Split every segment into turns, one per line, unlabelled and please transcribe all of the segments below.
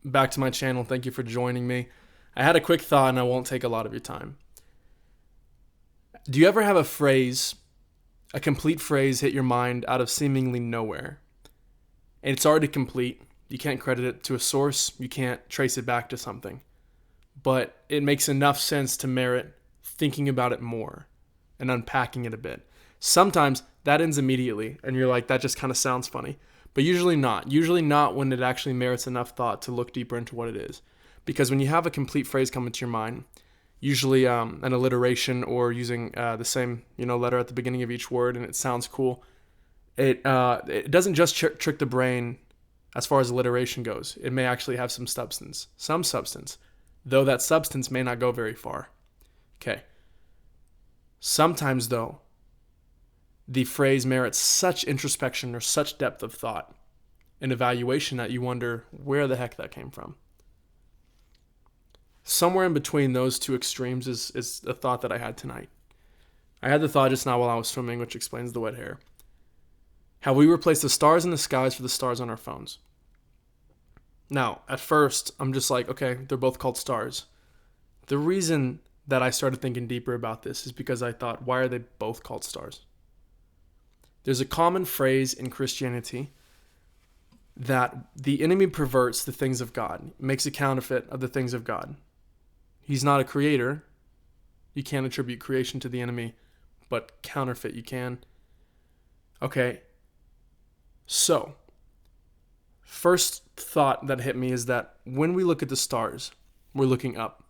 back to my channel. Thank you for joining me. I had a quick thought and I won't take a lot of your time. Do you ever have a complete phrase hit your mind out of seemingly nowhere? And it's already complete. You can't credit it to a source. You can't trace it back to something. But it makes enough sense to merit thinking about it more and unpacking it a bit. Sometimes that ends immediately and you're like, that just kind of sounds funny. But usually not. Usually not when it actually merits enough thought to look deeper into what it is. Because when you have a complete phrase come into your mind, usually an alliteration or using the same letter at the beginning of each word and it sounds cool, it doesn't just trick the brain as far as alliteration goes. It may actually have some substance, though that substance may not go very far. Okay. Sometimes, though, the phrase merits such introspection or such depth of thought and evaluation that you wonder where the heck that came from. Somewhere in between those two extremes is a thought that I had tonight. I had the thought just now while I was swimming, which explains the wet hair. How we replace the stars in the skies for the stars on our phones. Now, at first, I'm just like, okay, they're both called stars. The reason that I started thinking deeper about this is because I thought, why are they both called stars? There's a common phrase in Christianity that the enemy perverts the things of God, makes a counterfeit of the things of God. He's not a creator. You can't attribute creation to the enemy, but counterfeit you can. Okay, so first thought that hit me is that when we look at the stars, we're looking up.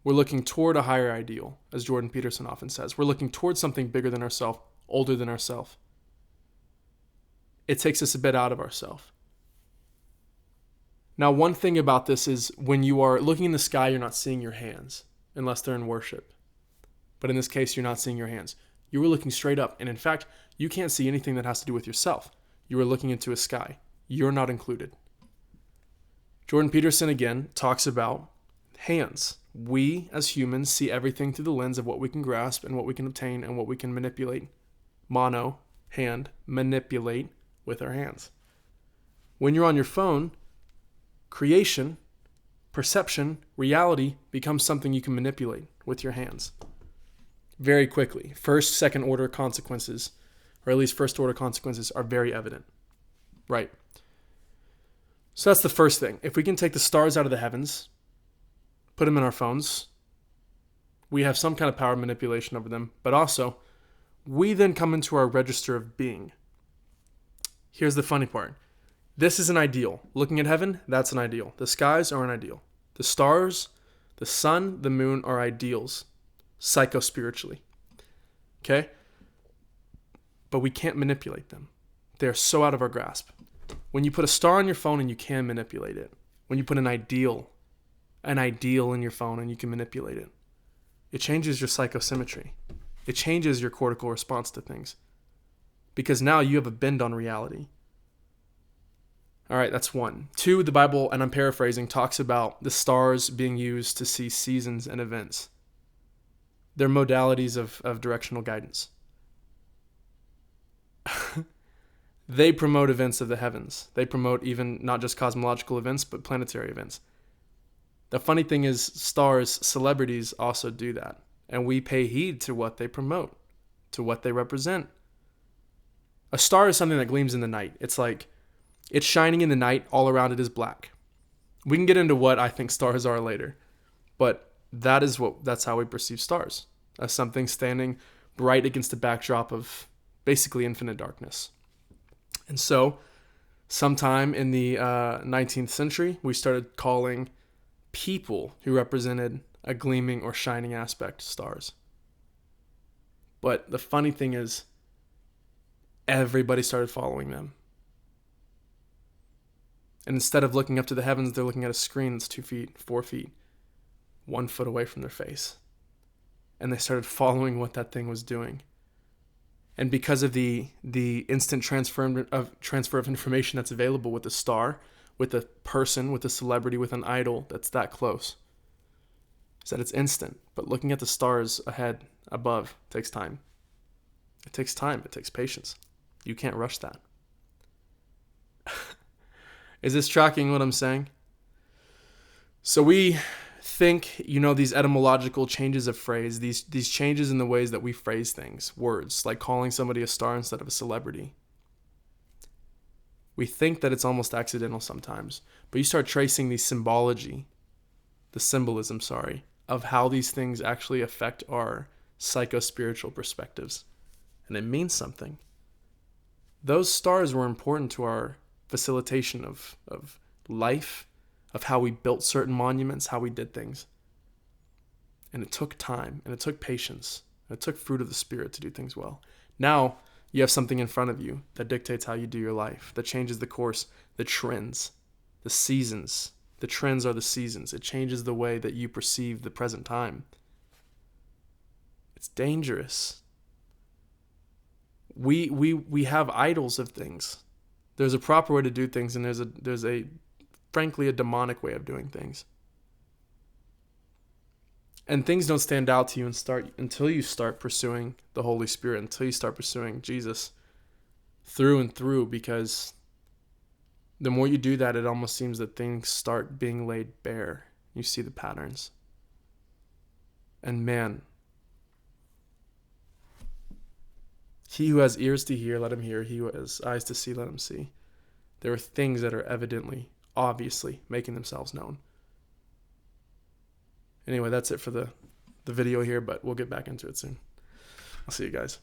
We're looking toward a higher ideal, as Jordan Peterson often says. We're looking toward something bigger than ourselves, older than ourselves. It takes us a bit out of ourselves. Now, one thing about this is when you are looking in the sky, you're not seeing your hands, unless they're in worship. But in this case, you're not seeing your hands. You were looking straight up. And in fact, you can't see anything that has to do with yourself. You are looking into a sky. You're not included. Jordan Peterson, again, talks about hands. We, as humans, see everything through the lens of what we can grasp and what we can obtain and what we can manipulate. Mono, hand, manipulate with our hands. When you're on your phone, creation, perception, reality becomes something you can manipulate with your hands very quickly. First, second order consequences, or at least first order consequences, are very evident. Right. So that's the first thing. If we can take the stars out of the heavens, put them in our phones, we have some kind of power manipulation over them, but also we then come into our register of being. Here's the funny part. This is an ideal. Looking at heaven, that's an ideal. The skies are an ideal. The stars, the sun, the moon are ideals, psycho-spiritually. Okay? But we can't manipulate them. They're so out of our grasp. When you put a star on your phone and you can manipulate it, when you put an ideal in your phone and you can manipulate it, it changes your psychosymmetry. It changes your cortical response to things. Because now you have a bend on reality. All right, that's one. Two, the Bible, and I'm paraphrasing, talks about the stars being used to see seasons and events. They're modalities of directional guidance. They promote events of the heavens. They promote even not just cosmological events, but planetary events. The funny thing is, stars, celebrities also do that. And we pay heed to what they promote, to what they represent. A star is something that gleams in the night. It's like, it's shining in the night, all around it is black. We can get into what I think stars are later. But that's how we perceive stars. As something standing bright against a backdrop of basically infinite darkness. And so, sometime in the 19th century, we started calling people who represented a gleaming or shining aspect stars. But the funny thing is, everybody started following them. And instead of looking up to the heavens, they're looking at a screen that's 2 feet, 4 feet, 1 foot away from their face. And they started following what that thing was doing. And because of the instant transfer of information that's available with a star, with a person, with a celebrity, with an idol that's that close, is that it's instant. But looking at the stars ahead, above, takes time. It takes time. It takes patience. You can't rush that. Is this tracking what I'm saying? So we think, these etymological changes of phrase, these changes in the ways that we phrase things, words, like calling somebody a star instead of a celebrity. We think that it's almost accidental sometimes, but you start tracing the symbolism, of how these things actually affect our psycho-spiritual perspectives. And it means something. Those stars were important to our facilitation of life, of how we built certain monuments, how we did things. And it took time, and it took patience, and it took fruit of the Spirit to do things well. Now, you have something in front of you that dictates how you do your life, that changes the course, the trends, the seasons. The trends are the seasons. It changes the way that you perceive the present time. It's dangerous. We have idols of things. There's a proper way to do things, and there's a frankly a demonic way of doing things. And things don't stand out to you until you start pursuing the Holy Spirit, until you start pursuing Jesus through and through, because the more you do that, it almost seems that things start being laid bare. You see the patterns. And man, he who has ears to hear, let him hear. He who has eyes to see, let him see. There are things that are evidently, obviously, making themselves known. Anyway, that's it for the video here, but we'll get back into it soon. I'll see you guys.